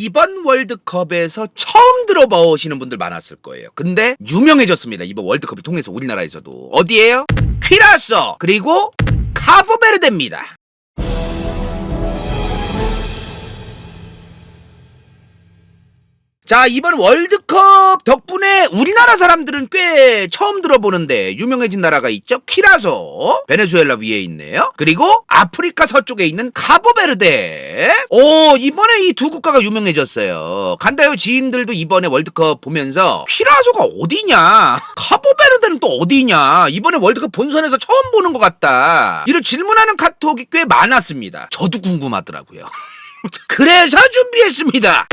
이번 월드컵에서 처음 들어보시는 분들 많았을 거예요. 근데 유명해졌습니다. 이번 월드컵을 통해서 우리나라에서도. 어디예요? 퀴라소 그리고 카보베르데입니다. 자, 이번 월드컵 덕분에 우리나라 사람들은 꽤 처음 들어보는데 유명해진 나라가 있죠. 퀴라소, 베네수엘라 위에 있네요. 그리고 아프리카 서쪽에 있는 카보베르데. 이번에 이 두 국가가 유명해졌어요. 간다요 지인들도 이번에 월드컵 보면서 퀴라소가 어디냐, 카보베르데는 또 어디냐, 이번에 월드컵 본선에서 처음 보는 것 같다, 이런 질문하는 카톡이 꽤 많았습니다. 저도 궁금하더라고요. 그래서 준비했습니다.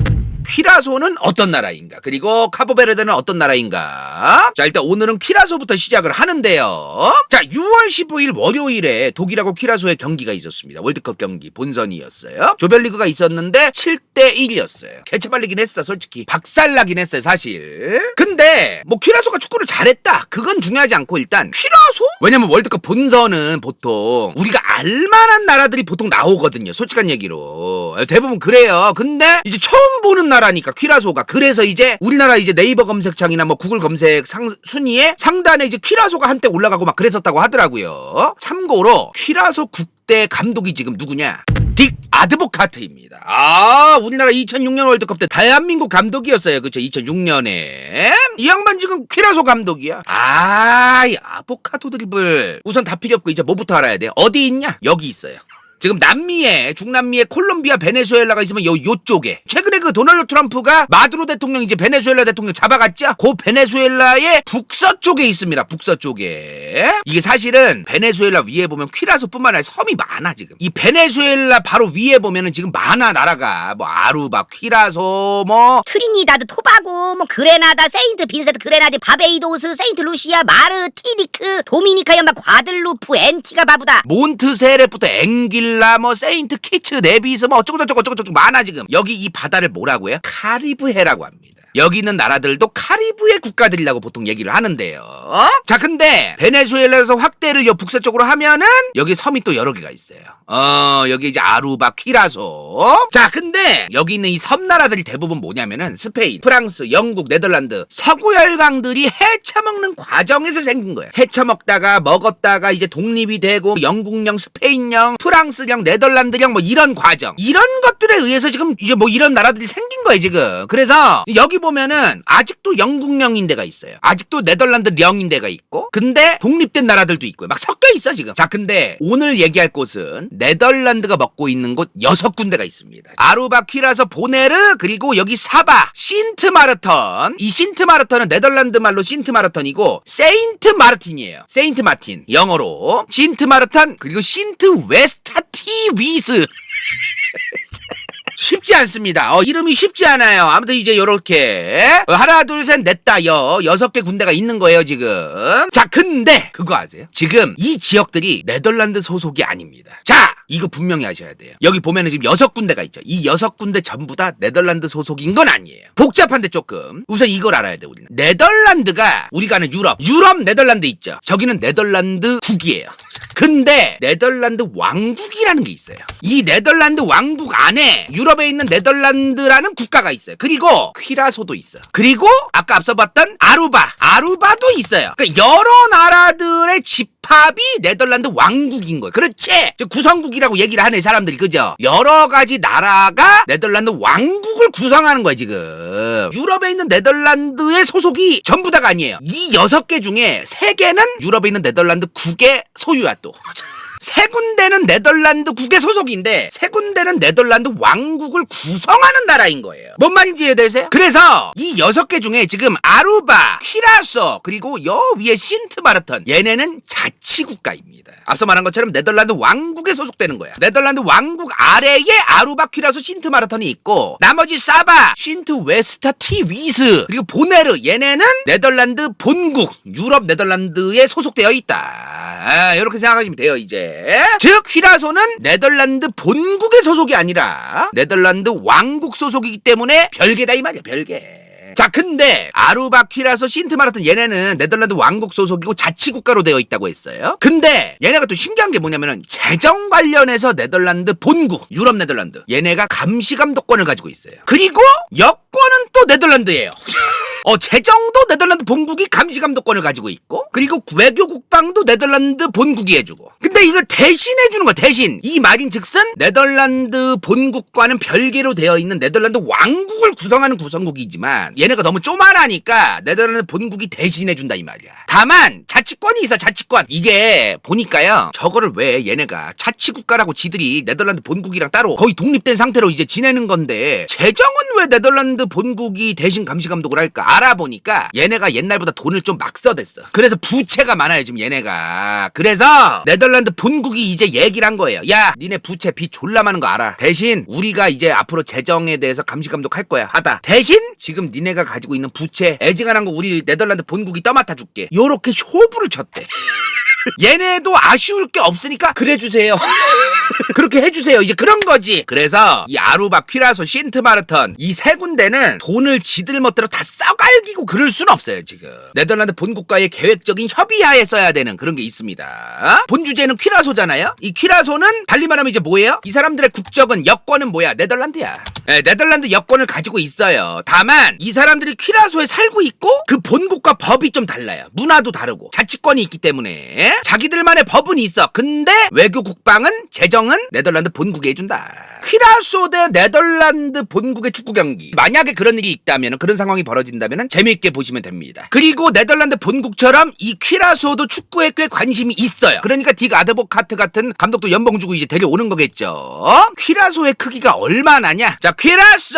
퀴라소는 어떤 나라인가, 그리고 카보베르데는 어떤 나라인가. 자, 일단 오늘은 퀴라소부터 시작을 하는데요. 자, 6월 15일 월요일에 독일하고 퀴라소의 경기가 있었습니다. 월드컵 경기 본선이었어요. 조별리그가 있었는데 7대1이었어요. 개차발리긴 했어. 솔직히 박살나긴 했어요 사실. 근데 뭐 퀴라소가 축구를 잘했다, 그건 중요하지 않고 일단 퀴라소? 왜냐면 월드컵 본선은 보통 우리가 알만한 나라들이 보통 나오거든요. 솔직한 얘기로 대부분 그래요. 근데 이제 처음 보는 나라니까 퀴라소가. 그래서 이제 우리나라 이제 네이버 검색창이나 뭐 구글 검색 순위에 상단에 이제 퀴라소가 한때 올라가고 막 그랬었다고 하더라고요. 참고로 퀴라소 국대 감독이 지금 누구냐? 딕 아드보카트입니다. 우리나라 2006년 월드컵 때 대한민국 감독이었어요. 그쵸? 2006년에. 이 양반 지금 퀴라소 감독이야. 이 아보카도 드리블. 우선 다 필요 없고 이제 뭐부터 알아야 돼요? 어디 있냐? 여기 있어요. 지금 중남미에 콜롬비아, 베네수엘라가 있으면 요쪽에 최근에 그 도널드 트럼프가 마두로 대통령 이제 베네수엘라 대통령 잡아갔죠? 그 베네수엘라의 북서쪽에 있습니다. 북서쪽에. 이게 사실은 베네수엘라 위에 보면 퀴라소뿐만 아니라 섬이 많아 지금. 이 베네수엘라 바로 위에 보면은 지금 많아 나라가. 뭐 아루바, 퀴라소, 뭐 트리니다드, 토바고, 뭐 그레나다, 세인트 빈센트 그레나디, 바베이도스, 세인트 루시아, 마르티니크, 도미니카 연방, 과들루프, 앤티가 바부다, 몬트세레부터 앵길라, 뭐 세인트 키츠, 네비스, 뭐 어쩌고저쩌고 많아 지금. 여기 이 바다를 뭐라고 해요? 카리브해라고 합니다. 여기 있는 나라들도 카리브해 국가들이라고 보통 얘기를 하는데요. 자, 근데 베네수엘라에서 확대를 북서쪽으로 하면은 여기 섬이 또 여러 개가 있어요. 여기 이제 아루바, 퀴라소. 자, 근데 여기 있는 이 섬나라들이 대부분 뭐냐면은 스페인, 프랑스, 영국, 네덜란드 서구 열강들이 헤쳐먹는 과정에서 생긴 거예요. 헤쳐먹다가 먹었다가 이제 독립이 되고 영국령, 스페인령, 프랑스령, 네덜란드령 뭐 이런 과정, 이런 것들에 의해서 지금 이제 뭐 이런 나라들이 생긴 거예요 지금. 그래서 여기 보면은 아직도 영국령인 데가 있어요. 아직도 네덜란드령인 데가 있고, 근데 독립된 나라들도 있고요. 막 섞여 있어 지금. 자, 근데 오늘 얘기할 곳은 네덜란드가 먹고 있는 곳 6군데가 있습니다. 아루바, 퀴라소, 보네르, 그리고 여기 사바, 신트마르턴. 이 신트마르턴은 네덜란드 말로 신트마르턴이고 세인트 마르틴이에요. 세인트 마틴 영어로 신트마르턴, 그리고 신트 웨스타티위스. 쉽지 않습니다. 이름이 쉽지 않아요. 아무튼 이제 요렇게 하나 둘 셋 넷 다 6개 군대가 있는 거예요 지금. 자, 근데 그거 아세요? 지금 이 지역들이 네덜란드 소속이 아닙니다. 자, 이거 분명히 아셔야 돼요. 여기 보면은 지금 6군데가 있죠. 이 6군데 전부 다 네덜란드 소속인 건 아니에요. 복잡한데 조금. 우선 이걸 알아야 돼 우리는. 네덜란드가 우리가 아는 유럽 네덜란드 있죠. 저기는 네덜란드 국이에요. 근데 네덜란드 왕국이라는 게 있어요. 이 네덜란드 왕국 안에 유럽에 있는 네덜란드라는 국가가 있어요. 그리고 퀴라소도 있어요. 그리고 아까 앞서 봤던 아루바도 있어요. 그러니까 여러 나라들의 집합이 네덜란드 왕국인 거예요. 그렇지? 구성국이라고 얘기를 하네 사람들이. 그죠? 여러 가지 나라가 네덜란드 왕국을 구성하는 거예요 지금. 유럽에 있는 네덜란드의 소속이 전부 다가 아니에요. 이 6개 중에 3개는 유럽에 있는 네덜란드 국의 소유야 또. 3군데는 네덜란드 국의 소속인데 3군데는 네덜란드 왕국을 구성하는 나라인 거예요. 뭔 말인지 이해되세요? 그래서 이 6개 중에 지금 아루바, 퀴라소, 그리고 여 위에 신트마르턴, 얘네는 자치국가입니다. 앞서 말한 것처럼 네덜란드 왕국에 소속되는 거야. 네덜란드 왕국 아래에 아루바, 퀴라소, 신트마르턴이 있고, 나머지 사바, 신트 웨스타티위스, 그리고 보네르, 얘네는 네덜란드 본국, 유럽 네덜란드에 소속되어 있다. 이렇게 생각하시면 돼요 이제. 즉 퀴라소는 네덜란드 본국의 소속이 아니라 네덜란드 왕국 소속이기 때문에 별개다 이 말이야. 별개. 자, 근데 아루바, 퀴라소, 신트마르튼 얘네는 네덜란드 왕국 소속이고 자치국가로 되어 있다고 했어요. 근데 얘네가 또 신기한 게 뭐냐면은 재정 관련해서 네덜란드 본국, 유럽 네덜란드 얘네가 감시감독권을 가지고 있어요. 그리고 여권은 또 네덜란드예요. 재정도 네덜란드 본국이 감시감독권을 가지고 있고, 그리고 외교 국방도 네덜란드 본국이 해주고. 근데 이걸 대신 해주는 거야, 대신. 이 말인 즉슨 네덜란드 본국과는 별개로 되어 있는 네덜란드 왕국을 구성하는 구성국이지만 얘네가 너무 쪼만하니까 네덜란드 본국이 대신해준다 이 말이야. 다만 자치권이 있어, 자치권. 이게 보니까요, 저거를 왜 얘네가 자치국가라고 지들이 네덜란드 본국이랑 따로 거의 독립된 상태로 이제 지내는 건데 재정은 왜 네덜란드 본국이 대신 감시감독을 할까? 알아보니까 얘네가 옛날보다 돈을 좀 막 써댔어. 그래서 부채가 많아요 지금 얘네가. 그래서 네덜란드 본국이 이제 얘기를 한 거예요. 야, 니네 부채 빚 졸라 많은 거 알아. 대신 우리가 이제 앞으로 재정에 대해서 감시감독 할 거야. 하다. 대신 지금 니네가 가지고 있는 부채 애지간한 거 우리 네덜란드 본국이 떠맡아 줄게. 요렇게 쇼부를 쳤대. 얘네도 아쉬울 게 없으니까 그래주세요. 그렇게 해주세요. 이제 그런 거지. 그래서 이 아루바, 퀴라소, 신트마르턴 이 세 군데는 돈을 지들 멋대로 다 써갈기고 그럴 순 없어요 지금. 네덜란드 본국과의 계획적인 협의하에 써야 되는 그런 게 있습니다. 본 주제는 퀴라소잖아요. 이 퀴라소는 달리 말하면 이제 뭐예요? 이 사람들의 국적은 여권은 뭐야? 네덜란드야. 네, 네덜란드 여권을 가지고 있어요. 다만 이 사람들이 퀴라소에 살고 있고 그 본국과 법이 좀 달라요. 문화도 다르고 자치권이 있기 때문에 자기들만의 법은 있어. 근데 외교 국방은 재정은 네덜란드 본국이 해준다. 퀴라소 대 네덜란드 본국의 축구 경기. 만약에 그런 일이 있다면, 그런 상황이 벌어진다면 재미있게 보시면 됩니다. 그리고 네덜란드 본국처럼 이 퀴라소도 축구에 꽤 관심이 있어요. 그러니까 딕 아드보카트 같은 감독도 연봉 주고 이제 데려오는 거겠죠. 퀴라소의 크기가 얼마나냐? 자, 퀴라소!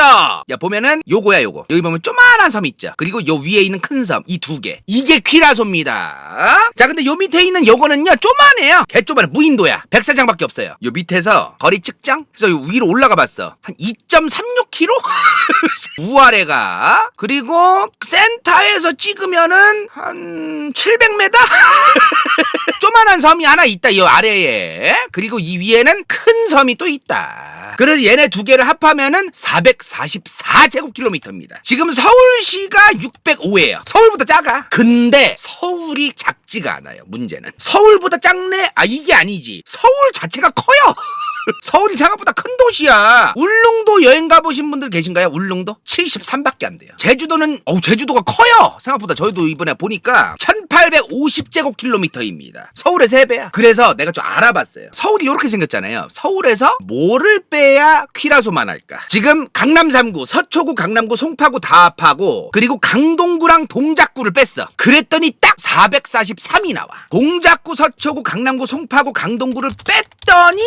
야, 보면은 요거야 요거. 여기 보면 조만한 섬 있죠. 그리고 요 위에 있는 큰 섬, 이 두 개. 이게 퀴라소입니다. 자, 근데 요 밑에 있는 요거는요 조만해요. 개조만해. 무인도야. 백사장밖에 없어요. 요 밑에서 거리 측정? 그래서 요 위로 올라가 봤어. 한 2.36km? 우아래가. 그리고 센터에서 찍으면은 한 700m? 조만한 섬이 하나 있다 이 아래에. 그리고 이 위에는 큰 섬이 또 있다. 그래서 얘네 두 개를 합하면은 444제곱킬로미터입니다. 지금 서울시가 605예요. 서울보다 작아. 근데 서울이 작지가 않아요. 문제는 서울보다 작네? 아, 이게 아니지. 서울 자체가 커요. 서울이 생각보다 큰 도시야. 울릉도 여행 가보신 분들 계신가요? 울릉도? 73밖에 안 돼요. 제주도는 제주도가 커요. 생각보다. 저희도 이번에 보니까 1850제곱킬로미터입니다. 서울의 3배야. 그래서 내가 좀 알아봤어요. 서울이 이렇게 생겼잖아요. 서울에서 뭐를 빼야 퀴라소만 할까? 지금 강남 3구, 서초구, 강남구, 송파구 다 합하고 그리고 강동구랑 동작구를 뺐어. 그랬더니 딱 443이 나와. 동작구, 서초구, 강남구, 송파구, 강동구를 뺐더니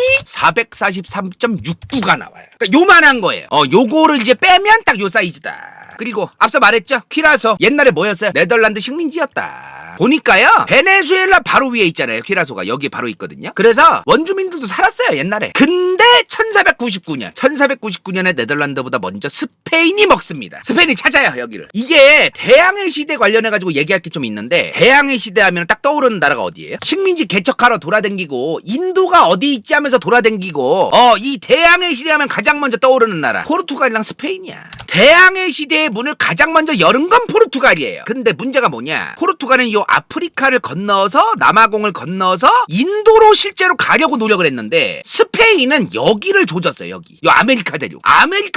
443.69가 나와요. 그러니까 요만한 거예요. 요거를 이제 빼면 딱 요 사이즈다. 그리고 앞서 말했죠? 퀴라소 옛날에 뭐였어요? 네덜란드 식민지였다. 보니까요 베네수엘라 바로 위에 있잖아요. 퀴라소가 여기 바로 있거든요. 그래서 원주민들도 살았어요 옛날에. 근데 1499년에 네덜란드보다 먼저 스페인이 먹습니다. 스페인이 찾아요 여기를. 이게 대항해 시대 관련해가지고 얘기할 게 좀 있는데, 대항해 시대 하면 딱 떠오르는 나라가 어디예요? 식민지 개척하러 돌아다니고 인도가 어디 있지 하면서 돌아다니고 이 대항해 시대 하면 가장 먼저 떠오르는 나라 포르투갈이랑 스페인이야. 대항해 시대의 문을 가장 먼저 열은 건 포르투갈이에요. 근데 문제가 뭐냐? 포르투갈은 요 아프리카를 건너서 남아공을 건너서 인도로 실제로 가려고 노력을 했는데 스페인은 여기를 조졌어요. 여기 요 아메리카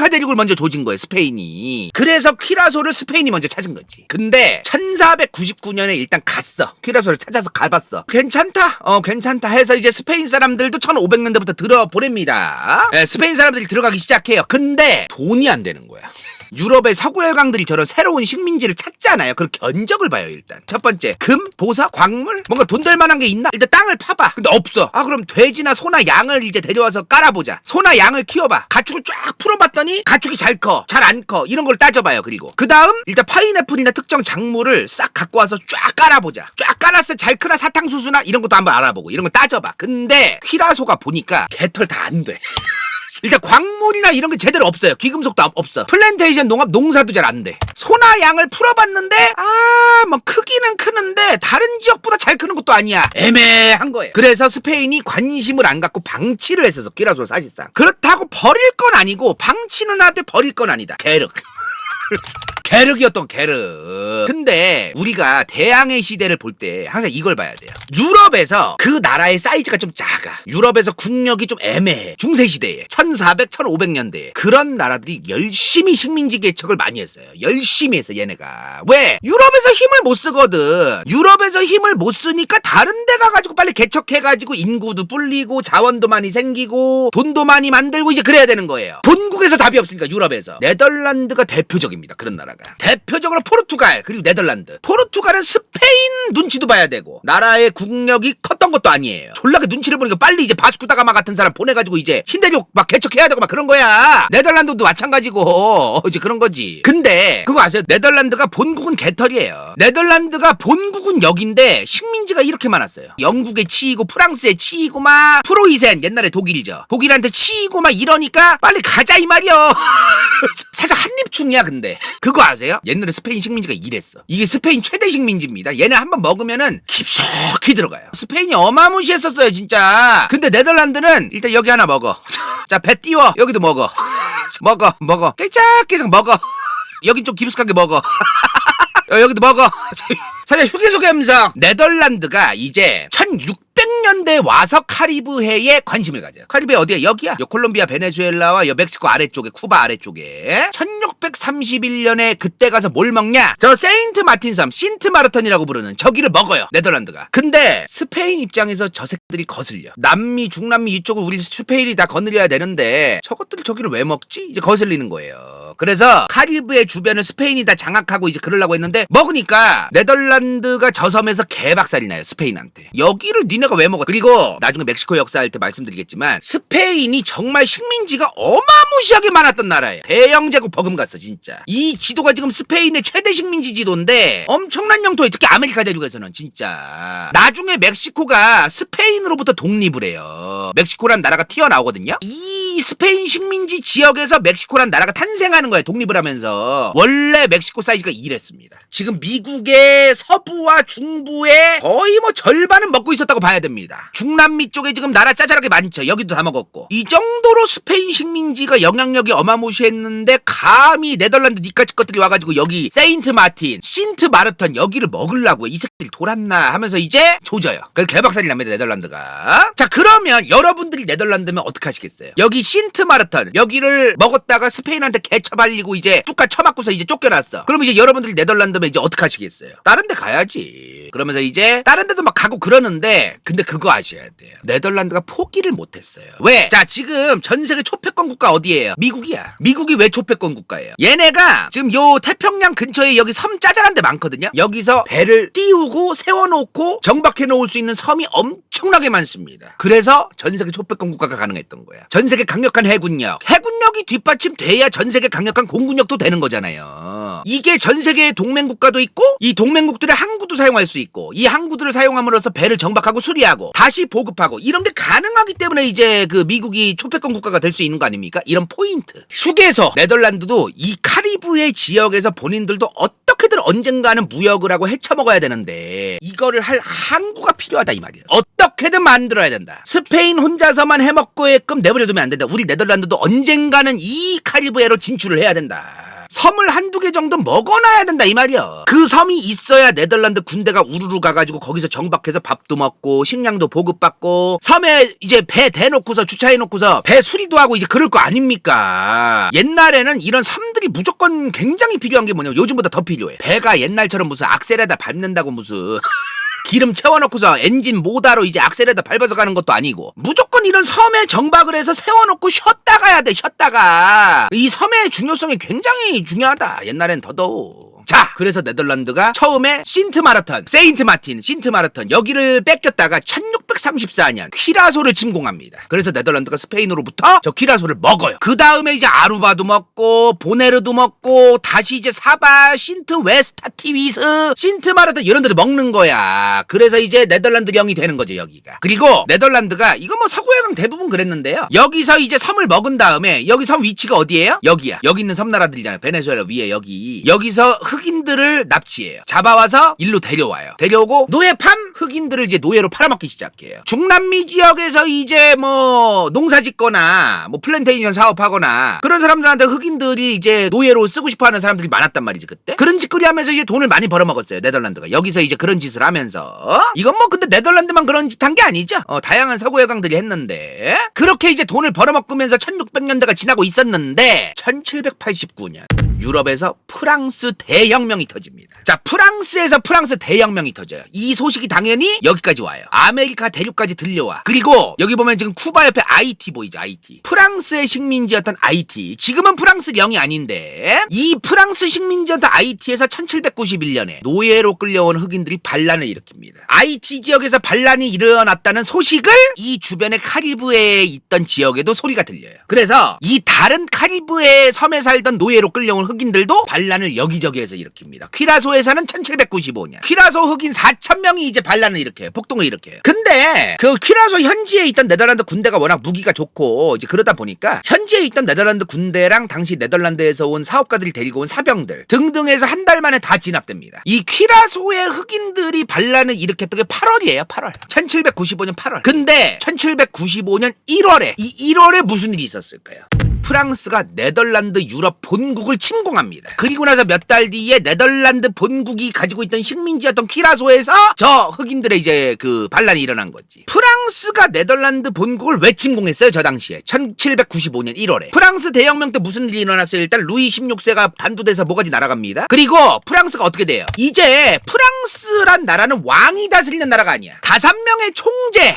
대륙을 먼저 조진 거예요 스페인이. 그래서 퀴라소를 스페인이 먼저 찾은 거지. 근데 1499년에 일단 갔어. 퀴라소를 찾아서 가봤어. 괜찮다 괜찮다 해서 이제 스페인 사람들도 1500년대부터 들어보냅니다. 스페인 사람들이 들어가기 시작해요. 근데 돈이 안 되는 거야. 유럽의 서구혈강들이 저런 새로운 식민지를 찾잖아요. 그럼 견적을 봐요. 일단 첫 번째 금, 보석, 광물 뭔가 돈 될 만한 게 있나? 일단 땅을 파봐. 근데 없어. 그럼 돼지나 소나 양을 이제 데려와서 깔아보자. 소나 양을 키워봐. 가축을 쫙 풀어봤더니 가축이 잘 커, 잘 안 커, 이런 걸 따져봐요. 그리고 그 다음 일단 파인애플이나 특정 작물을 싹 갖고 와서 쫙 깔아보자. 쫙 깔았을 때 잘 크나 사탕수수나 이런 것도 한번 알아보고 이런 걸 따져봐. 근데 퀴라소가 보니까 개털 다 안 돼. 일단 광물이나 이런 게 제대로 없어요. 귀금속도 없어. 플랜테이션 농업 농사도 잘 안 돼. 소나 양을 풀어봤는데 뭐 크기는 크는데 다른 지역보다 잘 크는 것도 아니야. 애매한 거예요. 그래서 스페인이 관심을 안 갖고 방치를 했어서 퀴라소 사실상. 그렇다고 버릴 건 아니고 방치는 하되 버릴 건 아니다. 게르 게르기였던 게르. 근데 우리가 대항해 시대를 볼 때 항상 이걸 봐야 돼요. 유럽에서 그 나라의 사이즈가 좀 작아. 유럽에서 국력이 좀 애매해. 중세시대에 1400, 1500년대에 그런 나라들이 열심히 식민지 개척을 많이 했어요. 열심히 했어 얘네가. 왜? 유럽에서 힘을 못 쓰거든. 유럽에서 힘을 못 쓰니까 다른 데 가가지고 빨리 개척해가지고 인구도 불리고 자원도 많이 생기고 돈도 많이 만들고 이제 그래야 되는 거예요. 본국에서 답이 없으니까 유럽에서. 네덜란드가 대표적입니다. 그런 나라가. 대표적으로 포르투갈 그리고 네덜란드. 포르투갈은 스페인 눈치도 봐야 되고 나라의 국력이 컸던 것도 아니에요. 졸라게 눈치를 보니까 빨리 이제 바스쿠다가마 같은 사람 보내가지고 이제 신대륙 막 개척해야 되고 막 그런 거야. 네덜란드도 마찬가지고 이제 그런 거지. 근데 그거 아세요? 네덜란드가 본국은 개털이에요. 네덜란드가 본국은 여긴데 식민지가 이렇게 많았어요. 영국에 치이고 프랑스에 치이고 막 프로이센 옛날에 독일이죠. 독일한테 치이고 막 이러니까 빨리 가자 이 말이요. 살짝 한입충이야. 근데 그거 아세요? 옛날에 스페인 식민지가 이랬어. 이게 스페인 최대 식민지입니다. 얘네 한번 먹으면은 깊숙이 들어가요. 스페인이 어마무시했었어요 진짜. 근데 네덜란드는 일단 여기 하나 먹어. 자, 배 띄워. 여기도 먹어. 먹어 깨작깨작 먹어. 여긴 좀 깊숙하게 먹어. 여기도 먹어. 사실 휴게소 감성. 네덜란드가 이제 1600년대에 와서 카리브해에 관심을 가져요. 카리브해 어디야? 여기야. 요 콜롬비아, 베네수엘라와 요 멕시코 아래쪽에, 쿠바 아래쪽에. 1631년에 그때 가서 뭘 먹냐? 저 세인트 마틴 섬, 신트 마르턴이라고 부르는 저기를 먹어요. 네덜란드가. 근데 스페인 입장에서 저 새끼들이 거슬려. 남미, 중남미 이쪽을 우리 스페인이 다 거느려야 되는데 저것들이 저기를 왜 먹지? 이제 거슬리는 거예요. 그래서 카리브해 주변을 스페인이 다 장악하고 이제 그러려고 했는데 먹으니까 네덜란드가 저 섬에서 개박살이 나요. 스페인한테. 여기를 니네가 왜 먹어? 그리고 나중에 멕시코 역사할 때 말씀드리겠지만 스페인이 정말 식민지가 어마무시하게 많았던 나라예요. 대영 제국 버금갔어 진짜. 이 지도가 지금 스페인의 최대 식민지 지도인데 엄청난 영토에 특히 아메리카 대륙에서는 진짜. 나중에 멕시코가 스페인으로부터 독립을 해요. 멕시코란 나라가 튀어나오거든요. 이 스페인 식민지 지역에서 멕시코란 나라가 탄생하는 거예요. 독립을 하면서. 원래 멕시코 사이즈가 이랬습니다. 지금 미국의 서부와 중부의 거의 뭐 절반은 먹고 있었다고 봐야 됩니다. 중남미 쪽에 지금 나라 짜잘하게 많죠. 여기도 다 먹었고. 이 정도로 스페인 식민지가 영향력이 어마무시했는데 감히 네덜란드 니까지 것들이 와가지고 여기 세인트 마틴, 신트 마르턴 여기를 먹으려고 이 새끼들이 돌았나 하면서 이제 조져요. 그래서 개박살이 납니다. 네덜란드가. 자, 그러면 여러분들이 네덜란드면 어떻게 하시겠어요? 여기 신트 마르턴 여기를 먹었다가 스페인한테 개처발리고 이제 뚝까 쳐맞고서 이제 쫓겨났어. 그럼 이제 여러분들이 네덜란드면 이제 어떻게 하시겠어요? 다른 데 가야지. 그러면서 이제 다른 데도 막 가고 그러는데 근데 그거 아셔야 돼요. 네덜란드가 포기를 못했어요. 왜? 자, 지금 전 세계 초패권 국가 어디예요? 미국이야. 미국이 왜 초패권 국가예요? 얘네가 지금 요 태평양 근처에 여기 섬 짜잘한 데 많거든요. 여기서 배를 띄우고 세워놓고 정박해 놓을 수 있는 섬이 엄청나게 많습니다. 그래서 전 세계 초패권 국가가 가능했던 거야. 전 세계 강력한 해군력이 뒷받침돼야 전 세계 강력한 공군력도 되는 거잖아요. 이게 전 세계의 동맹국가도 있고 이 동맹국들의 항구도 사용할 수 있고 이 항구들을 사용함으로써 배를 정박하고 수리하고 다시 보급하고 이런 게 가능하기 때문에 이제 그 미국이 초패권 국가가 될 수 있는 거 아닙니까? 이런 포인트. 휴게소 네덜란드도 이 카리브해 지역에서 본인들도 어떻게든 언젠가는 무역을 하고 헤쳐먹어야 되는데 이거를 할 항구가 필요하다 이 말이에요. 어떻게든 만들어야 된다. 스페인 혼자서만 해먹고게끔 내버려두면 안 된다. 우리 네덜란드도 언젠가는 이 카리브해로 진출을 해야 된다. 섬을 한두 개 정도 먹어놔야 된다 이 말이야. 그 섬이 있어야 네덜란드 군대가 우르르 가가지고 거기서 정박해서 밥도 먹고 식량도 보급받고 섬에 이제 배 대놓고서 주차해놓고서 배 수리도 하고 이제 그럴 거 아닙니까. 옛날에는 이런 섬들이 무조건 굉장히 필요한 게 뭐냐면 요즘보다 더 필요해. 배가 옛날처럼 무슨 악셀에다 밟는다고 무슨 기름 채워놓고서 엔진 모다로 이제 악셀에다 밟아서 가는 것도 아니고 무조건 이런 섬에 정박을 해서 세워놓고 쉬었다 가야 돼. 쉬었다가. 이 섬의 중요성이 굉장히 중요하다. 옛날엔 더더욱. 자, 그래서 네덜란드가 처음에 신트 마르턴, 세인트 마틴, 신트 마르턴 여기를 뺏겼다가 1634년 퀴라소를 침공합니다. 그래서 네덜란드가 스페인으로부터 저 퀴라소를 먹어요. 그 다음에 이제 아루바도 먹고 보네르도 먹고 다시 이제 사바, 신트 웨스타티위스, 신트 마르턴 이런 데를 먹는 거야. 그래서 이제 네덜란드령이 되는 거죠 여기가. 그리고 네덜란드가 이거 뭐 서구여행 대부분 그랬는데요. 여기서 이제 섬을 먹은 다음에 여기 섬 위치가 어디예요? 여기야. 여기 있는 섬나라들이잖아요. 베네수엘라 위에 여기. 여기서 흑인들 흑인들을 납치해요. 잡아와서 일로 데려와요. 데려오고 노예팜 흑인들을 이제 노예로 팔아먹기 시작해요. 중남미 지역에서 이제 뭐 농사 짓거나 뭐 플랜테이션 사업하거나 그런 사람들한테 흑인들이 이제 노예로 쓰고 싶어하는 사람들이 많았단 말이지 그때. 그런 짓거리 하면서 이제 돈을 많이 벌어먹었어요. 네덜란드가 여기서 이제 그런 짓을 하면서. 이건 뭐 근데 네덜란드만 그런 짓 한 게 아니죠. 다양한 서구 해강들이 했는데 그렇게 이제 돈을 벌어먹으면서 1600년대가 지나고 있었는데 1789년 유럽에서 프랑스 대혁명이 터집니다. 자, 프랑스에서 프랑스 대혁명이 터져요. 이 소식이 당연히 여기까지 와요. 아메리카 대륙까지 들려와. 그리고 여기 보면 지금 쿠바 옆에 아이티 보이죠? 아이티. 프랑스의 식민지였던 아이티. 지금은 프랑스 영이 아닌데 이 프랑스 식민지였던 아이티에서 1791년에 노예로 끌려온 흑인들이 반란을 일으킵니다. 아이티 지역에서 반란이 일어났다는 소식을 이 주변의 카리브해에 있던 지역에도 소리가 들려요. 그래서 이 다른 카리브해 섬에 살던 노예로 끌려온 흑인들도 반란을 여기저기에서 일으킵니다. 퀴라소에 사는 1795년 퀴라소 흑인 4,000명이 이제 반란을 일으켜요. 폭동을 일으켜요. 근데 그 퀴라소 현지에 있던 네덜란드 군대가 워낙 무기가 좋고 이제 그러다 보니까 현지에 있던 네덜란드 군대랑 당시 네덜란드에서 온 사업가들이 데리고 온 사병들 등등해서 한 달 만에 다 진압됩니다. 이 퀴라소의 흑인들이 반란을 일으켰던 게 8월이에요. 8월. 1795년 8월. 근데 1795년 1월에 이 1월에 무슨 일이 있었을까요? 프랑스가 네덜란드 유럽 본국을 침공합니다. 그리고 나서 몇 달 뒤에 네덜란드 본국이 가지고 있던 식민지였던 퀴라소에서 저 흑인들의 이제 그 반란이 일어난 거지. 프랑스가 네덜란드 본국을 왜 침공했어요? 저 당시에 1795년 1월에 프랑스 대혁명 때 무슨 일이 일어났어요? 일단 루이 16세가 단두돼서 뭐가지 날아갑니다. 그리고 프랑스가 어떻게 돼요? 이제 프랑스란 나라는 왕이 다스리는 나라가 아니야. 5명의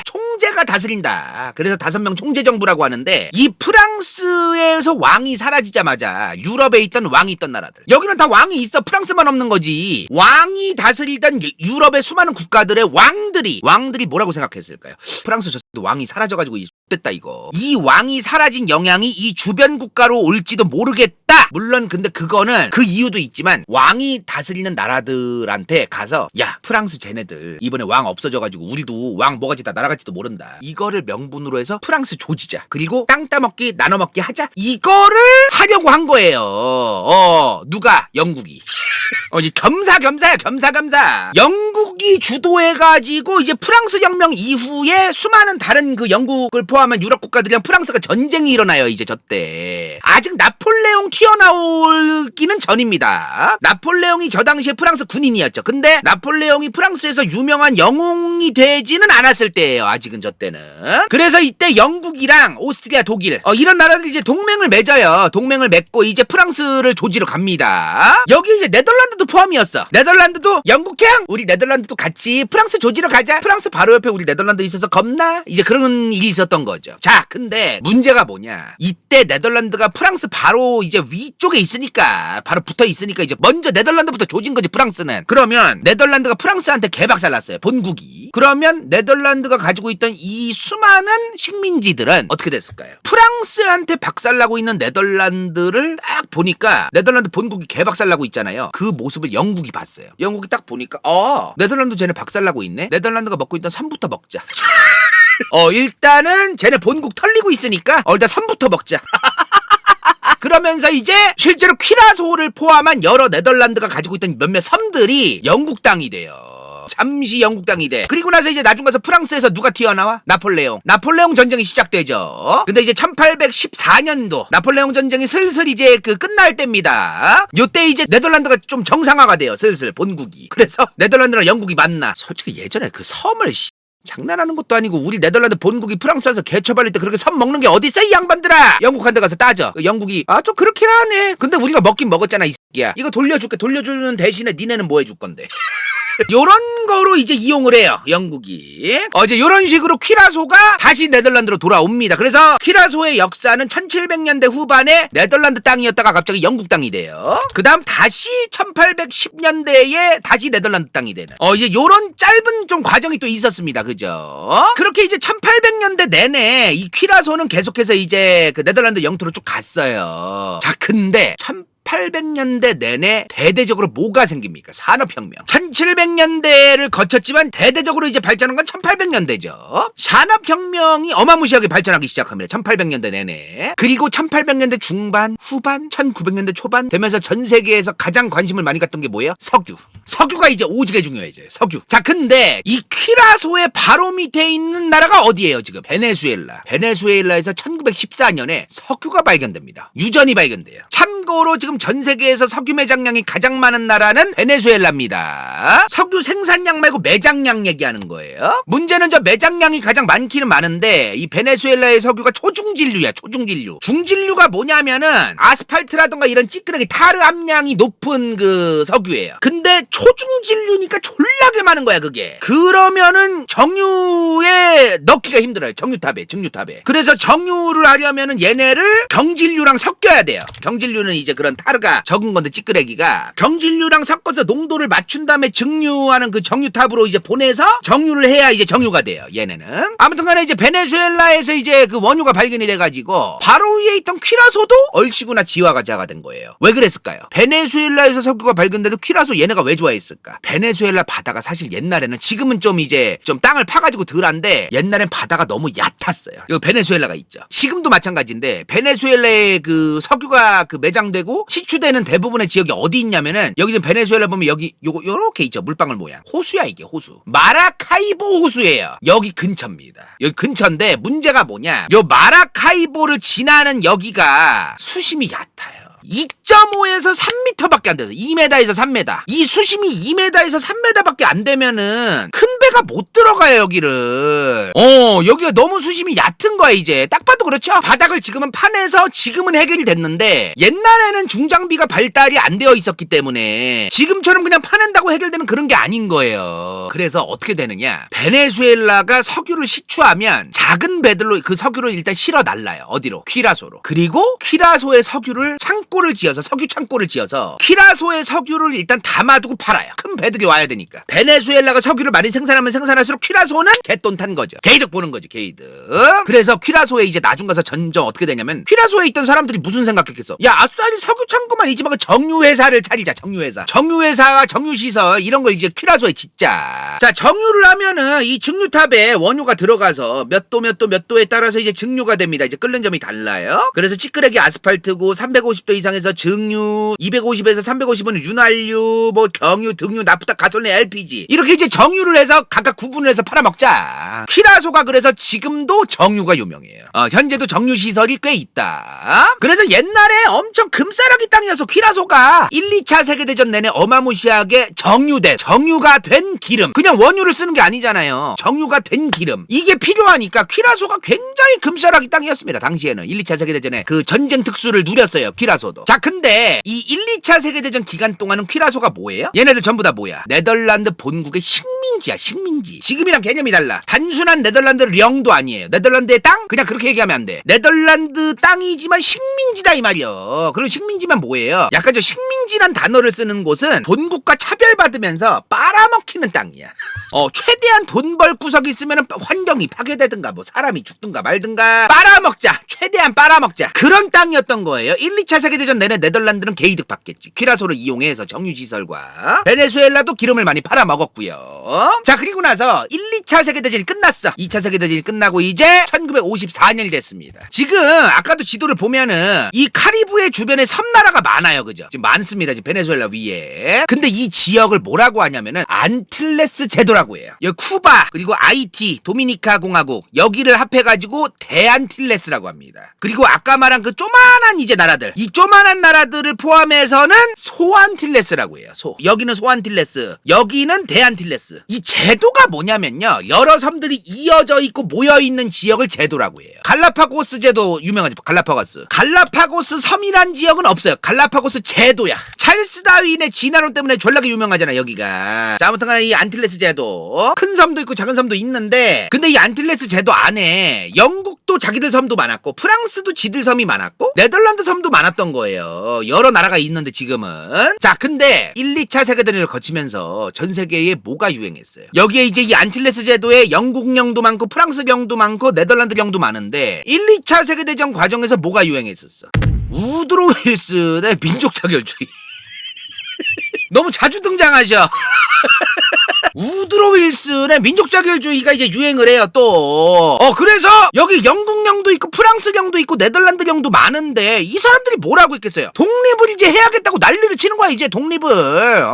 총재가 다스린다. 그래서 5명 총재 정부라고 하는데 이 프랑스에서 왕이 사라지자마자 유럽에 있던 왕이 있던 나라들 여기는 다 왕이 있어. 프랑스만 없는 거지. 왕이 다스리던 유럽의 수많은 국가들의 왕들이 뭐라고 생각했을까요? 프랑스 저 왕이 사라져가지고 됐다 이거. 이 왕이 사라진 영향이 이 주변 국가로 올지도 모르겠다. 물론 근데 그거는 그 이유도 있지만 왕이 다스리는 나라들한테 가서 야 프랑스 쟤네들 이번에 왕 없어져가지고 우리도 왕 뭐가지 다 날아갈지도 모른다. 이거를 명분으로 해서 프랑스 조지자. 그리고 땅 따먹기 나눠먹기 하자. 이거를 하려고 한 거예요. 누가? 영국이. 겸사겸사. 영국이 주도해가지고 이제 프랑스 혁명 이후에 수많은 다른 그 영국을 포함한 유럽 국가들이랑 프랑스가 전쟁이 일어나요. 이제 저때 아직 나폴레옹 튀어나오기는 전입니다. 나폴레옹이 저 당시에 프랑스 군인이었죠. 근데 나폴레옹이 프랑스에서 유명한 영웅이 되지는 않았을 때예요. 아직은 저 때는. 그래서 이때 영국이랑 오스트리아, 독일 이런 나라들이 이제 동맹을 맺어요. 동맹을 맺고 이제 프랑스를 조지러 갑니다. 여기 이제 네덜란드도 포함이었어. 네덜란드도 영국형 우리 네덜란드도 같이 프랑스 조지러 가자. 프랑스 바로 옆에 우리 네덜란드 있어서 겁나 이제 그런 일이 있었던 거죠. 자, 근데 문제가 뭐냐? 이때 네덜란드가 프랑스 바로 이제 위쪽에 있으니까 바로 붙어 있으니까 이제 먼저 네덜란드부터 조진 거지 프랑스는. 그러면 네덜란드가 프랑스한테 개박살났어요. 본국이. 그러면 네덜란드가 가지고 있던 이 수많은 식민지들은 어떻게 됐을까요? 프랑스한테 박살나고 있는 네덜란드를 딱 보니까 네덜란드 본국이 개박살나고 있잖아요. 그 모습을 영국이 봤어요. 영국이 딱 보니까 네덜란드 쟤네 박살나고 있네. 네덜란드가 먹고 있던 섬부터 먹자. 일단은 쟤네 본국 털리고 있으니까 일단 섬부터 먹자. 그러면서 이제 실제로 퀴라소를 포함한 여러 네덜란드가 가지고 있던 몇몇 섬들이 영국 땅이 돼요. 잠시 영국 땅이 돼. 그리고 나서 이제 나중 가서 프랑스에서 누가 튀어나와? 나폴레옹 전쟁이 시작되죠. 근데 이제 1814년도 나폴레옹 전쟁이 슬슬 이제 그 끝날 때입니다. 요때 이제 네덜란드가 좀 정상화가 돼요. 슬슬 본국이. 그래서 네덜란드랑 영국이 만나. 솔직히 예전에 그 섬을 장난하는 것도 아니고 우리 네덜란드 본국이 프랑스에서 개처발릴 때 그렇게 섬 먹는 게 어딨어 이 양반들아. 영국한테 가서 따져. 영국이 좀 그렇긴 하네. 근데 우리가 먹긴 먹었잖아 이 새끼야. 이거 돌려줄게. 돌려주는 대신에 니네는 뭐 해줄 건데. 요런 거로 이제 이용을 해요. 영국이. 이제 요런 식으로 퀴라소가 다시 네덜란드로 돌아옵니다. 그래서 퀴라소의 역사는 1700년대 후반에 네덜란드 땅이었다가 갑자기 영국 땅이 돼요. 그 다음 다시 1810년대에 다시 네덜란드 땅이 되는 이제 요런 짧은 좀 과정이 또 있었습니다. 그죠? 그렇게 이제 1800년대 내내 이 퀴라소는 계속해서 이제 그 네덜란드 영토로 쭉 갔어요. 자, 근데 1800년대 내내 대대적으로 뭐가 생깁니까? 산업혁명. 1700년대를 거쳤지만 대대적으로 이제 발전한 건 1800년대죠. 산업혁명이 어마무시하게 발전하기 시작합니다. 1800년대 내내. 그리고 1800년대 중반, 후반, 1900년대 초반 되면서 전 세계에서 가장 관심을 많이 갖던 게 뭐예요? 석유. 석유가 이제 오지게 중요해져요. 석유. 자, 근데 이 퀴라소의 바로 밑에 있는 나라가 어디예요, 지금? 베네수엘라. 베네수엘라에서 1914년에 석유가 발견됩니다. 유전이 발견돼요. 참고로 지금 전 세계에서 석유 매장량이 가장 많은 나라는 베네수엘라입니다. 석유 생산량 말고 매장량 얘기하는 거예요. 문제는 저 매장량이 가장 많기는 많은데 이 베네수엘라의 석유가 초중진류야. 초중진류. 중진류가 뭐냐면은 아스팔트라던가 이런 찌끄레기 타르 함량이 높은 그 석유예요. 근데 초중진류니까 졸라게 많은 거야, 그게. 그러면은 정유에 넣기가 힘들어요. 정유탑에. 그래서 정유를 하려면은 얘네를 경진류랑 섞여야 돼요. 경진류는 이제 그런 타르가 적은 건데 찌끄레기가 경진류랑 섞어서 농도를 맞춘 다음에 증류하는 그 정유탑으로 이제 보내서 정유를 해야 이제 정유가 돼요. 얘네는. 아무튼간에 이제 베네수엘라에서 이제 그 원유가 발견이 돼가지고 바로 위에 있던 퀴라소도 얼씨구나 지화가 자가 된 거예요. 왜 그랬을까요? 베네수엘라에서 석유가 발견돼도 퀴라소 얘네가 왜 좋아했을까? 베네수엘라 바다가 사실 옛날에는 지금은 좀 이제 좀 땅을 파가지고 덜한데 옛날엔 바다가 너무 얕았어요. 여기 베네수엘라가 있죠. 지금도 마찬가지인데 베네수엘라의 그 석유가 그 매장되고 시추되는 대부분의 지역이 어디 있냐면은 여기 지금 베네수엘라 보면 여기 요렇게 있죠. 물방울 모양. 호수야 이게 호수. 마라카이보 호수예요. 여기 근처입니다. 여기 근처인데 문제가 뭐냐? 요 마라카이보를 지나는 여기가 수심이 얕아요. 2.5에서 3m밖에 안 돼서 2m에서 3m. 이 수심이 2m에서 3m밖에 안 되면은 큰 배가 못 들어가요, 여기를. 여기가 너무 수심이 얕은 거야, 이제. 딱 봐도 그렇죠? 바닥을 지금은 파내서 지금은 해결이 됐는데 옛날에는 중장비가 발달이 안 되어 있었기 때문에 지금처럼 그냥 파낸다고 해결되는 그런 게 아닌 거예요. 그래서 어떻게 되느냐? 베네수엘라가 석유를 시추하면 작은 배들로 그 석유를 일단 실어 날라요. 어디로? 퀴라소로. 그리고 퀴라소의 석유를 창고를 지어서 석유 창고를 지어서 퀴라소의 석유를 일단 담아두고 팔아요. 큰 배들이 와야 되니까. 베네수엘라가 석유를 많이 생산하면 생산할수록 퀴라소는 개돈 탄 거죠. 개이득 보는 거죠. 개이득. 그래서 퀴라소에 이제 나중 가서 점점 어떻게 되냐면 퀴라소에 있던 사람들이 무슨 생각했겠어? 야, 아싸리 석유 창고만 있지만 그 정유회사를 차리자. 정유회사와 정유시설 이런 걸 이제 퀴라소에 짓자. 자, 정유를 하면은 이 증류탑에 원유가 들어가서 몇 도에 따라서 이제 증류가 됩니다. 이제 끓는 점이 달라요. 그래서 찌끄레기 아스팔트고 350도 이상에서 증유, 250에서 350은 윤활유, 뭐 경유, 등유, 나프타, 가솔린, LPG 이렇게 이제 정유를 해서 각각 구분을 해서 팔아먹자. 퀴라소가 그래서 지금도 정유가 유명해요. 현재도 정유 시설이 꽤 있다. 그래서 옛날에 엄청 금싸라기 땅이어서 퀴라소가 1, 2차 세계대전 내내 어마무시하게 정유가 된 기름. 그냥 원유를 쓰는 게 아니잖아요. 정유가 된 기름. 이게 필요하니까 퀴라소가 굉장히 금싸라기 땅이었습니다. 당시에는 1, 2차 세계대전에 그 전쟁 특수를 누렸어요. 퀴라소도. 자, 근데 이 1, 2차 세계대전 기간 동안은 퀴라소가 뭐예요? 얘네들 전부 다 뭐야? 네덜란드 본국의 식민지야. 식민지. 지금이랑 개념이 달라. 단순한 네덜란드 령도 아니에요. 네덜란드의 땅? 그냥 그렇게 얘기하면 안 돼. 네덜란드 땅이지만 식민지다 이 말이요. 그리고 식민지만 뭐예요? 약간 저 식민지란 단어를 쓰는 곳은 본국과 차별받으면서 빨아먹히는 땅이야. 최대한 돈 벌 구석이 있으면 환경이 파괴되든가 뭐 사람이 죽든가 말든가 빨아먹자. 최대한 빨아먹자. 그런 땅이었던 거예요. 1, 2차 세계대전 내내 네덜란드는 개이득 받겠지. 퀴라소를 이용해서 정유시설과 베네수엘라도 기름을 많이 팔아먹었고요. 자, 그리고 나서 1, 2차 세계대전이 끝났어. 2차 세계대전이 끝나고 이제 1954년이 됐습니다. 지금 아까도 지도를 보면은 이 카리브해 주변에 섬나라가 많아요. 그죠? 지금 많습니다. 지금 베네수엘라 위에. 근데 이 지역을 뭐라고 하냐면은 안틸레스 제도라고 해요. 여기 쿠바 그리고 아이티 도미니카 공화국 여기를 합해가지고 대안틸레스라고 합니다. 그리고 아까 말한 그 조만한 이제 나라들, 이 조만한 나라들을 포함해서는 소안틸레스라고 해요. 여기는 소안틸레스, 여기는 대안틸레스. 이 제도가 뭐냐면요, 여러 섬들이 이어져 있고 모여 있는 지역을 제도라고 해요. 갈라파고스 제도 유명하죠. 갈라파고스 섬이란 지역은 없어요. 갈라파고스 제도야. 찰스 다윈의 진화론 때문에 졸라게 유명하잖아 여기가. 자, 아무튼간에 이 안틸레스 제도 큰 섬도 있고 작은 섬도 있는데, 근데 이 안틸레스 제도 안에 영국도 자기들 섬도 많았고 프랑스도 지들 섬이 많았고 네덜란드 섬도 많았던 거예요. 여러 나라가 있는데 지금은. 자, 근데 1, 2차 세계대전을 거치면서 전 세계에 뭐가 유행했어요? 여기에 이제 이 안틸레스 제도에 영국령도 많고 프랑스령도 많고 네덜란드령도 많은데 1, 2차 세계대전 과정에서 뭐가 유행했었어? 우드로 윌슨의 민족 자결주의. 너무 자주 등장하죠. 우드로 윌슨의 민족 자결주의가 이제 유행을 해요 또. 그래서 여기 영국령도 있고 프랑스령도 있고 네덜란드령도 많은데 이 사람들이 뭐라고 했겠어요? 독립을 이제 해야겠다고 난리를 치는 거야 이제 독립을.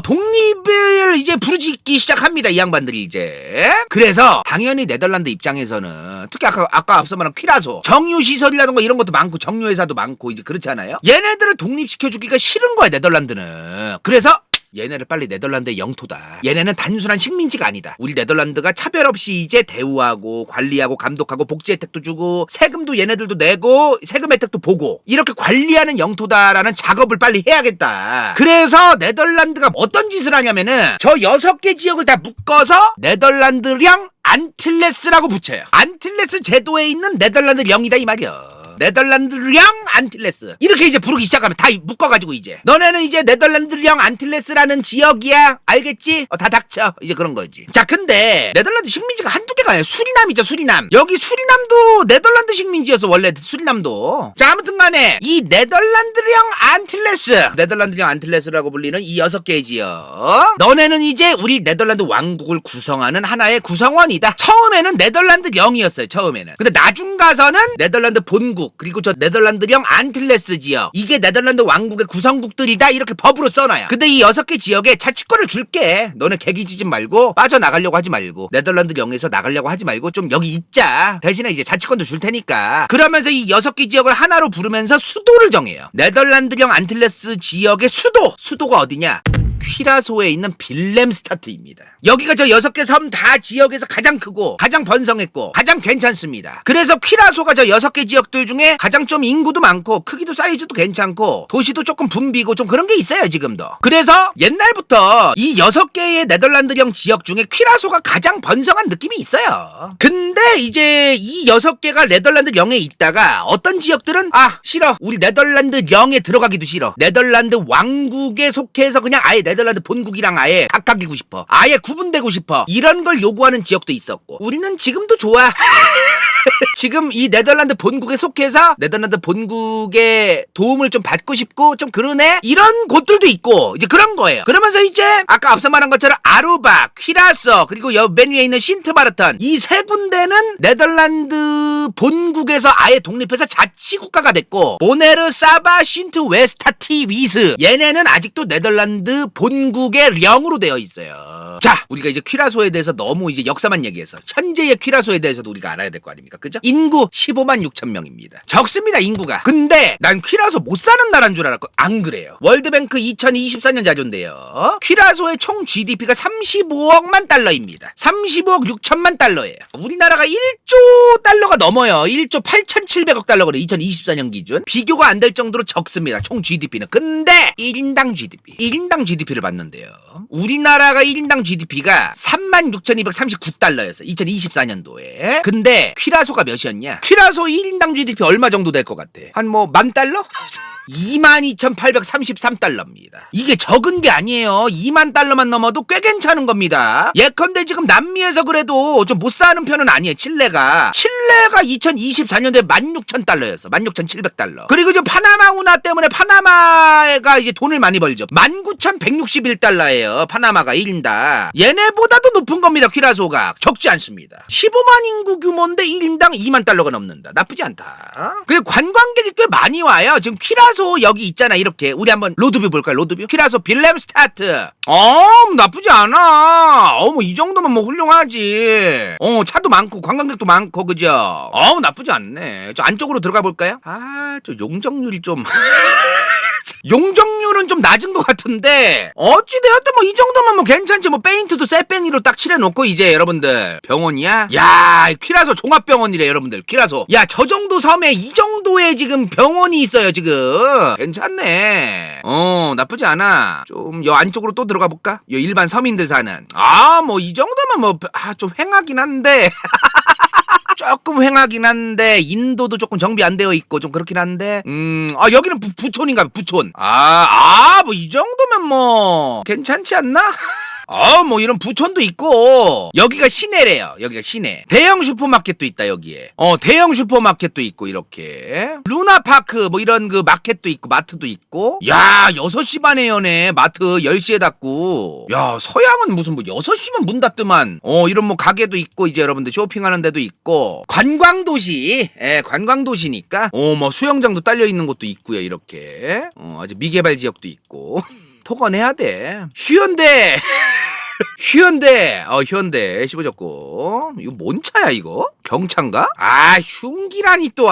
독립을 이제 부르짖기 시작합니다 이 양반들이 이제. 그래서 당연히 네덜란드 입장에서는 특히 아까 앞서 말한 퀴라소 정유시설이라든가 이런 것도 많고 정유회사도 많고 이제 그렇잖아요. 얘네들을 독립시켜주기가 싫은 거야 네덜란드는. 그래서 얘네를 빨리 네덜란드의 영토다. 얘네는 단순한 식민지가 아니다. 우리 네덜란드가 차별 없이 이제 대우하고 관리하고 감독하고 복지 혜택도 주고 세금도 얘네들도 내고 세금 혜택도 보고 이렇게 관리하는 영토다라는 작업을 빨리 해야겠다. 그래서 네덜란드가 어떤 짓을 하냐면은 저 6개 지역을 다 묶어서 네덜란드령 안틸레스라고 붙여요. 안틸레스 제도에 있는 네덜란드령이다 이 말이야. 네덜란드령 안틸레스 이렇게 이제 부르기 시작하면 다 묶어가지고 이제 너네는 이제 네덜란드령 안틸레스라는 지역이야 알겠지? 다 닥쳐 이제 그런 거지. 자 근데 네덜란드 식민지가 한두 개가 아니야. 수리남이죠 수리남. 여기 수리남도 네덜란드 식민지였어 원래 수리남도. 자 아무튼 간에 이 네덜란드령 안틸레스라고 불리는 이 6개의 지역 너네는 이제 우리 네덜란드 왕국을 구성하는 하나의 구성원이다. 처음에는 네덜란드령이었어요 처음에는. 근데 나중 가서는 네덜란드 본국 그리고 저 네덜란드령 안틸레스 지역 이게 네덜란드 왕국의 구성국들이다 이렇게 법으로 써놔요. 근데 이 6개 지역에 자치권을 줄게. 너네 개기지지 말고 빠져나가려고 하지 말고 네덜란드령에서 나가려고 하지 말고 좀 여기 있자. 대신에 이제 자치권도 줄 테니까. 그러면서 이 6개 지역을 하나로 부르면서 수도를 정해요. 네덜란드령 안틸레스 지역의 수도가 어디냐? 퀴라소에 있는 빌렘스타트입니다. 여기가 저 6개 섬 다 지역에서 가장 크고 가장 번성했고 가장 괜찮습니다. 그래서 퀴라소가 저 6개 지역들 중에 가장 좀 인구도 많고 크기도 사이즈도 괜찮고 도시도 조금 붐비고 좀 그런 게 있어요 지금도. 그래서 옛날부터 이 6개의 네덜란드령 지역 중에 퀴라소가 가장 번성한 느낌이 있어요. 근데 이제 이 6개가 네덜란드령에 있다가 어떤 지역들은 싫어 우리 네덜란드령에 들어가기도 싫어. 네덜란드 왕국에 속해서 그냥 아예 네덜란드 본국이랑 아예 각각이고 싶어. 아예 구분되고 싶어. 이런 걸 요구하는 지역도 있었고 우리는 지금도 좋아. 지금 이 네덜란드 본국에 속해서 네덜란드 본국의 도움을 좀 받고 싶고 좀 그러네 이런 곳들도 있고 이제 그런 거예요. 그러면서 이제 아까 앞서 말한 것처럼 아루바, 퀴라소 그리고 맨 위에 있는 신트마르턴 이 3군데는 네덜란드 본국에서 아예 독립해서 자치국가가 됐고 보네르, 사바, 신트 웨스타티 위스 얘네는 아직도 네덜란드 본국의 령으로 되어 있어요. 자 우리가 이제 퀴라소에 대해서 너무 이제 역사만 얘기해서 현재의 퀴라소에 대해서도 우리가 알아야 될 거 아닙니까? 그죠? 인구 15만 6천 명입니다. 적습니다 인구가. 근데 난 퀴라소 못 사는 나라인 줄 알았고 안 그래요. 월드뱅크 2024년 자료인데요. 퀴라소의 총 GDP가 35억만 달러입니다. 35억 6천만 달러예요. 우리나라가 1조 달러가 넘어요. 1조 8,700억 달러 그래 2024년 기준. 비교가 안 될 정도로 적습니다. 총 GDP는. 근데 1인당 GDP를 봤는데요. 우리나라가 1인당 GDP가 36,239달러였어 2024년도에. 근데 퀴라소가 몇이었냐? 퀴라소 1인당 GDP 얼마 정도 될 것 같아? 한 뭐 10,000달러? 22,833달러입니다. 이게 적은 게 아니에요. 2만 달러만 넘어도 꽤 괜찮은 겁니다. 예컨대 지금 남미에서 그래도 좀 못 사는 편은 아니에요. 칠레가 2024년도에 16,000달러였어. 16,700달러. 그리고 지금 파나마 운하 때문에 파나마가 이제 돈을 많이 벌죠. 19,161달러예요. 파나마가 1인당. 얘네보다도 높은 겁니다. 퀴라소가. 적지 않습니다. 15만 인구 규모인데 1인당 2만 달러가 넘는다. 나쁘지 않다. 그리고 관광객이 꽤 많이 와요. 지금 퀴라소 여기 있잖아. 이렇게 우리 한번 로드뷰 볼까요? 로드뷰? 퀴라소 빌렘스타트. 나쁘지 않아. 뭐 이 정도면 뭐 훌륭하지. 차도 많고 관광객도 많고 그죠? 나쁘지 않네. 저 안쪽으로 들어가 볼까요? 저 용적률이 좀 용적률은 좀 낮은 것 같은데 어찌되었든 뭐 이 정도면 뭐 괜찮지. 뭐 페인트도 쇠뺑이로 딱 칠해놓고 이제 여러분들 병원이야? 야 퀴라소 종합병원이래 여러분들. 퀴라소 야 저 정도 섬에 이 정도의 지금 병원이 있어요 지금. 괜찮네. 나쁘지 않아. 좀 여 안쪽으로 또 들어가 볼까? 여 일반 서민들 사는 뭐 이 정도면 뭐 좀 횡하긴 한데 조금 횡하긴 한데 인도도 조금 정비 안 되어 있고 좀 그렇긴 한데 여기는 부촌인가 부촌. 뭐 이 정도면 뭐 괜찮지 않나? 뭐 이런 부천도 있고 여기가 시내래요. 여기가 시내. 대형 슈퍼마켓도 있다 여기에. 대형 슈퍼마켓도 있고 이렇게 루나파크 뭐 이런 그 마켓도 있고 마트도 있고. 야 6시 반에 여네. 마트 10시에 닫고. 야 서양은 무슨 뭐 6시면 문 닫더만. 이런 뭐 가게도 있고 이제 여러분들 쇼핑하는 데도 있고. 관광도시. 관광도시니까 뭐 수영장도 딸려 있는 곳도 있고요 이렇게. 아주 미개발 지역도 있고. 토건해야 돼. 휴현대. 현대 15적고. 이거 뭔 차야 이거? 경차인가? 흉기라니 또.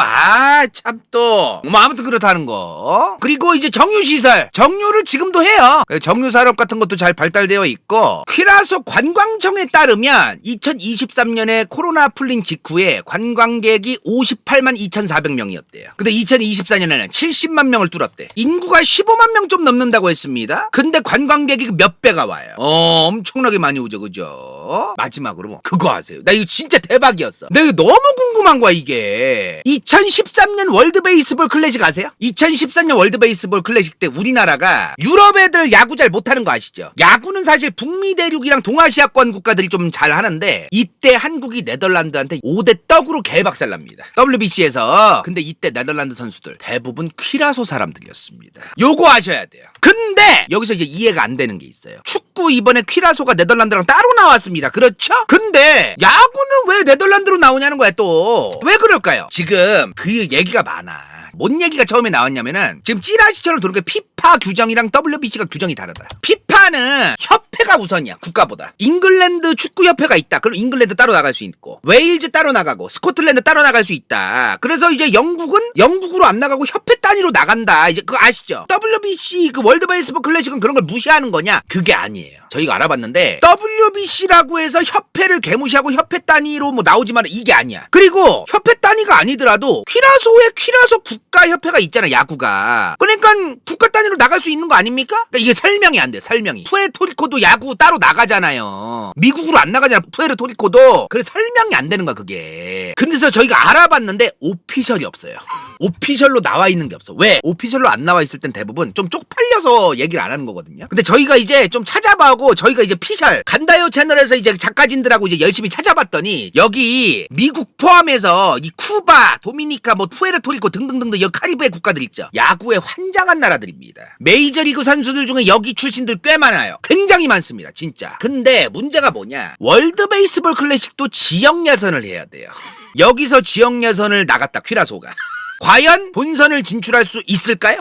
참 또. 뭐 아무튼 그렇다는 거. 그리고 이제 정유시설. 정유를 지금도 해요. 정유산업 같은 것도 잘 발달되어 있고. 퀴라소 관광청에 따르면 2023년에 코로나 풀린 직후에 관광객이 58만 2,400명이었대요. 근데 2024년에는 70만 명을 뚫었대. 인구가 15만 명 좀 넘는다고 했습니다. 근데 관광객이 몇 배가 와요. 엄청나게 많이 오죠, 그죠? 마지막으로 뭐 그거 아세요? 나 이거 진짜 대박이었어. 나 이거 너무 궁금한 거야 이게. 2013년 월드 베이스볼 클래식 아세요? 2014년 월드 베이스볼 클래식 때 우리나라가 유럽 애들 야구 잘 못하는 거 아시죠? 야구는 사실 북미 대륙이랑 동아시아권 국가들이 좀 잘 하는데 이때 한국이 네덜란드한테 5대 떡으로 개박살납니다. WBC에서. 근데 이때 네덜란드 선수들 대부분 퀴라소 사람들이었습니다. 요거 아셔야 돼요. 근데 여기서 이제 이해가 안 되는 게 있어요. 축구 이번에 퀴라소가 네덜란드랑 따로 나왔습니다. 그렇죠? 근데 야구는 왜 네덜란드로 나오냐는 거야 또. 왜 그럴까요? 지금 그 얘기가 많아. 뭔 얘기가 처음에 나왔냐면은 지금 찌라시처럼 도는 게 피파 규정이랑 WBC가 규정이 다르다. 피파는 협회가 우선이야 국가보다. 잉글랜드 축구협회가 있다. 그럼 잉글랜드 따로 나갈 수 있고 웨일즈 따로 나가고 스코틀랜드 따로 나갈 수 있다. 그래서 이제 영국은 영국으로 안 나가고 협회 단위로 나간다. 이제 그거 아시죠? WBC 그 월드 베이스볼 클래식은 그런 걸 무시하는 거냐? 그게 아니에요. 저희가 알아봤는데 WBC라고 해서 협회를 개무시하고 협회 단위로 뭐 나오지만 이게 아니야. 그리고 협회 단위가 아니더라도 퀴라소에 퀴라소 국가협회가 있잖아 야구가. 그러니까 국가 단위로 나갈 수 있는 거 아닙니까? 그러니까 이게 설명이 안 돼. 설명이. 푸에르토리코도 야구 따로 나가잖아요. 미국으로 안 나가잖아 푸에르토리코도. 그래서 설명이 안 되는 거야 그게. 근데서 저희가 알아봤는데 오피셜이 없어요. 오피셜로 나와 있는 게 없어. 왜? 오피셜로 안 나와 있을 땐 대부분 좀 쪽팔려서 얘기를 안 하는 거거든요. 근데 저희가 이제 좀 찾아봐고 저희가 이제 피셜 간다요 채널에서 이제 작가진들하고 이제 열심히 찾아봤더니 여기 미국 포함해서 이 쿠바, 도미니카, 뭐 푸에르토리코 등등등등 여기 카리브해 국가들 있죠. 야구에 환장한 나라들입니다. 메이저리그 선수들 중에 여기 출신들 꽤 많아요. 굉장히 많습니다. 진짜. 근데 문제가 뭐냐? 월드 베이스볼 클래식도 지역 예선을 해야 돼요. 여기서 지역 예선을 나갔다 퀴라소가. 과연 본선을 진출할 수 있을까요?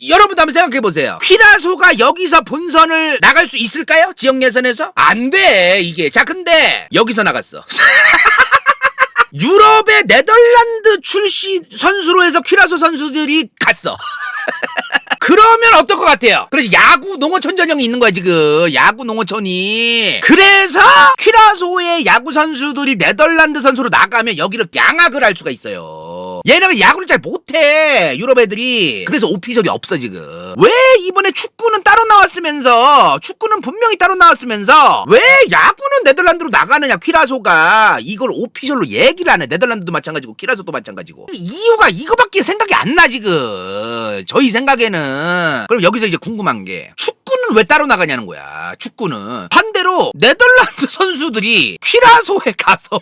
여러분도 한번 생각해보세요. 퀴라소가 여기서 본선을 나갈 수 있을까요? 지역 예선에서? 안 돼 이게. 자 근데 여기서 나갔어. 유럽의 네덜란드 출신 선수로 해서 퀴라소 선수들이 갔어. 그러면 어떨 것 같아요? 그래서 야구 농어촌 전형이 있는 거야 지금. 야구 농어촌이. 그래서 퀴라소의 야구 선수들이 네덜란드 선수로 나가면 여기를 양악을 할 수가 있어요. 얘네가 야구를 잘 못해 유럽 애들이. 그래서 오피셜이 없어 지금. 왜 이번에 축구는 따로 나왔으면서 축구는 분명히 따로 나왔으면서 왜 야구는 네덜란드로 나가느냐 퀴라소가. 이걸 오피셜로 얘기를 안 해. 네덜란드도 마찬가지고 퀴라소도 마찬가지고. 이유가 이거밖에 생각이 안 나 지금 저희 생각에는. 그럼 여기서 이제 궁금한 게 축구는 왜 따로 나가냐는 거야. 축구는 반대로 네덜란드 선수들이 퀴라소에 가서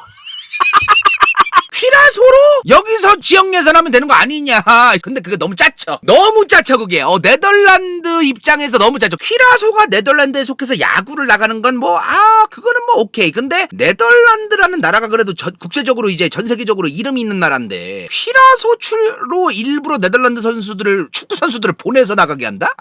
퀴라소로 여기서 지역 예선하면 되는 거 아니냐. 근데 그게 너무 짜쳐. 너무 짜쳐 그게. 네덜란드 입장에서 너무 짜쳐. 퀴라소가 네덜란드에 속해서 야구를 나가는 건 뭐 그거는 뭐 오케이. 근데 네덜란드라는 나라가 그래도 국제적으로 이제 전 세계적으로 이름이 있는 나라인데 퀴라소 출로 일부러 네덜란드 선수들을 축구 선수들을 보내서 나가게 한다?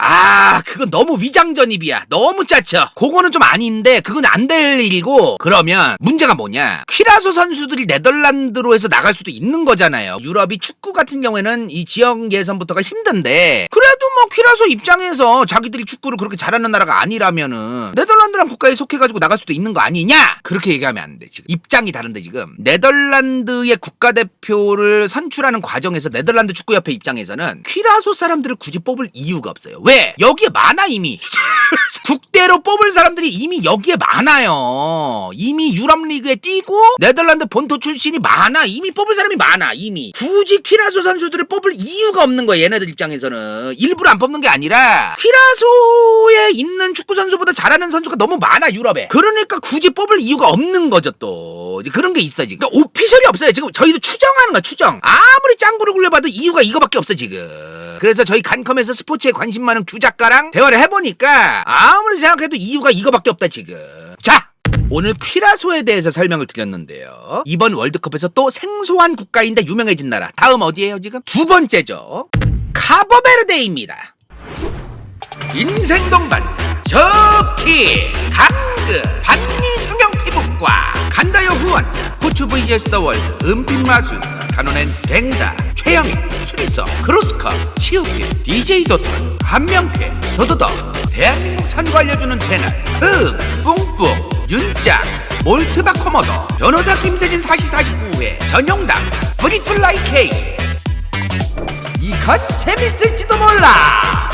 그건 너무 위장전입이야. 너무 짜쳐. 그거는 좀 아닌데 그건 안 될 일이고. 그러면 문제가 뭐냐? 퀴라소 선수들이 네덜란드로 해서 나갈 수도 있는 거잖아요. 유럽이 축구 같은 경우에는 이 지역 예선부터가 힘든데 그래도 뭐 퀴라소 입장에서 자기들이 축구를 그렇게 잘하는 나라가 아니라면은 네덜란드랑 국가에 속해가지고 나갈 수도 있는 거 아니냐? 그렇게 얘기하면 안 돼. 지금 입장이 다른데 지금 네덜란드의 국가대표를 선출하는 과정에서 네덜란드 축구협회 입장에서는 퀴라소 사람들을 굳이 뽑을 이유가 없어요. 왜? 여기에 많아 이미. 국대로 뽑을 사람들이 이미 여기에 많아요. 이미 유럽 리그에 뛰고 네덜란드 본토 출신이 많아. 이미 뽑을 사람이 많아. 이미 굳이 퀴라소 선수들을 뽑을 이유가 없는 거야. 얘네들 입장에서는 일부러 안 뽑는 게 아니라 퀴라소에 있는 축구 선수보다 잘하는 선수가 너무 많아, 유럽에. 그러니까 굳이 뽑을 이유가 없는 거죠. 또 이제 그런 게 있어 지금. 그러니까 오피셜이 없어요. 지금 저희도 추정하는 거야. 추정. 아무리 짱구를 굴려봐도 이유가 이거밖에 없어 지금. 그래서 저희 간컴에서 스포츠에 관심 많은 규 작가랑 대화를 해보니까 아무리 생각해도 이유가 이거밖에 없다 지금. 자, 오늘 퀴라소에 대해서 설명을 드렸는데요. 이번 월드컵에서 또 생소한 국가인데 유명해진 나라. 다음 어디예요 지금? 두 번째죠. 카보베르데입니다. 인생 동반, 저키, 당근, 반니 성형 피부과, 간다요 후원자, 후추 vs 더 월드, 음핀마술사, 카논엔 갱다, 최영희, 수리성, 크로스컵, 시우피, DJ 도톤, 한명쾌, 도도더, 대한민국 선거 알려주는 채널, 뿡뿡, 윤짱, 몰트바 코모도, 변호사 김세진 4049회, 전용당, 프리플라이 K. 이건 재밌을지도 몰라.